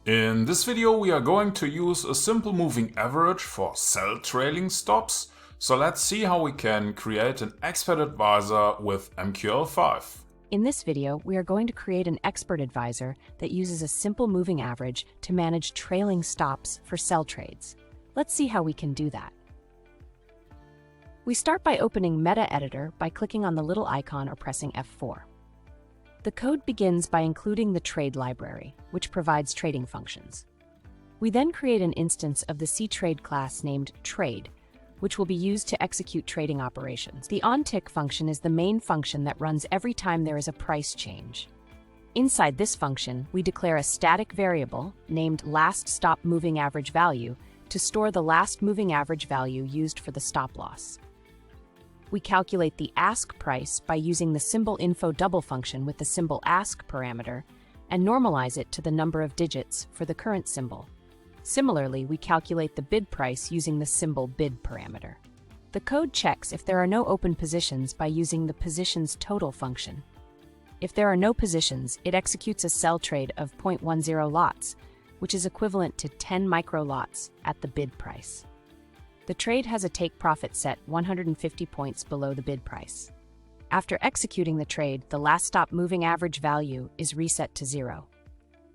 In this video we are going to use a simple moving average for sell trailing stops. So let's see how we can create an expert advisor with MQL5. In this video, we are going to create an expert advisor that uses a simple moving average to manage trailing stops for sell trades. Let's see how we can do that. We start by opening Metaeditor by clicking on the little icon or pressing F4. The code begins by including the trade library, which provides trading functions. We then create an instance of the CTrade class named trade, which will be used to execute trading operations. The OnTick function is the main function that runs every time there is a price change. Inside this function, we declare a static variable named LastStopMovingAverageValue to store the last moving average value used for the stop loss. We calculate the ask price by using the SymbolInfoDouble function with the symbol ask parameter and normalize it to the number of digits for the current symbol. Similarly, we calculate the bid price using the symbol bid parameter. The code checks if there are no open positions by using the positions total function. If there are no positions, it executes a sell trade of 0.10 lots, which is equivalent to 10 micro lots at the bid price. The trade has a take profit set 150 points below the bid price. After executing the trade, the last stop moving average value is reset to 0.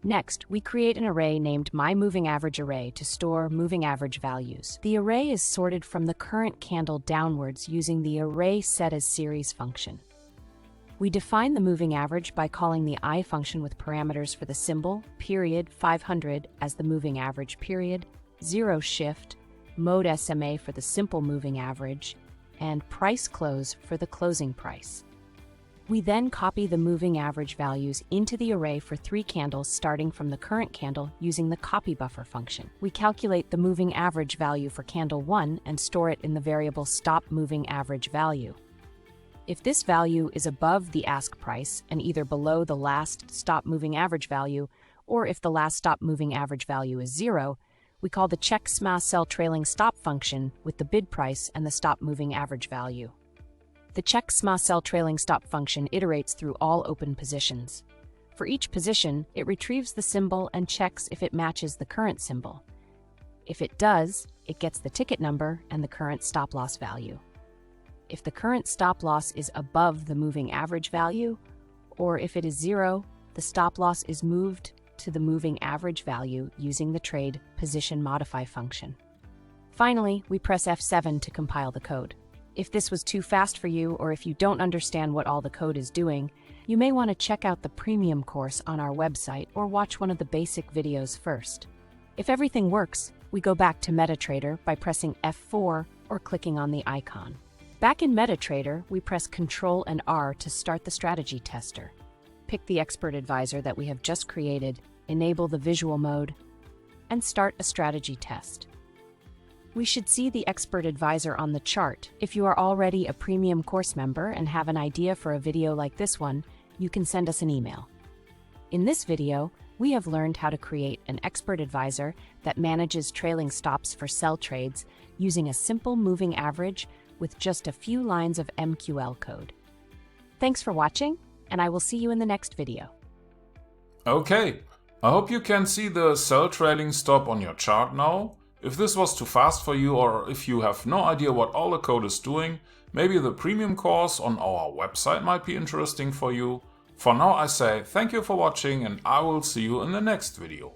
Next, we create an array named myMovingAverageArray to store moving average values. The array is sorted from the current candle downwards using the arraySetAsSeries function. We define the moving average by calling the I function with parameters for the symbol, period, 500 as the moving average period, 0 shift, mode SMA for the simple moving average, and price close for the closing price. We then copy the moving average values into the array for 3 candles starting from the current candle using the copy buffer function. We calculate the moving average value for candle 1 and store it in the variable stopMovingAverageValue. If this value is above the ask price and either below the last stop moving average value, or if the last stop moving average value is 0, we call the check SMA sell trailing stop function with the bid price and the stop moving average value. The check SMA sell trailing stop function iterates through all open positions. For each position, it retrieves the symbol and checks if it matches the current symbol. If it does, it gets the ticket number and the current stop loss value. If the current stop loss is above the moving average value, or if it is 0, the stop loss is moved to the moving average value using the trade position modify function. Finally, we press F7 to compile the code. If this was too fast for you, or if you don't understand what all the code is doing, you may want to check out the premium course on our website or watch one of the basic videos first. If everything works, we go back to MetaTrader by pressing F4 or clicking on the icon. Back in MetaTrader, we press Ctrl and R to start the strategy tester. Pick the expert advisor that we have just created, enable the visual mode, and start a strategy test. We should see the expert advisor on the chart. If you are already a premium course member and have an idea for a video like this one, you can send us an email. In this video, we have learned how to create an expert advisor that manages trailing stops for sell trades using a simple moving average with just a few lines of MQL code. Thanks for watching, and I will see you in the next video. Okay, I hope you can see the sell trailing stop on your chart now. If this was too fast for you, or if you have no idea what all the code is doing, maybe the premium course on our website might be interesting for you. For now I say thank you for watching and I will see you in the next video.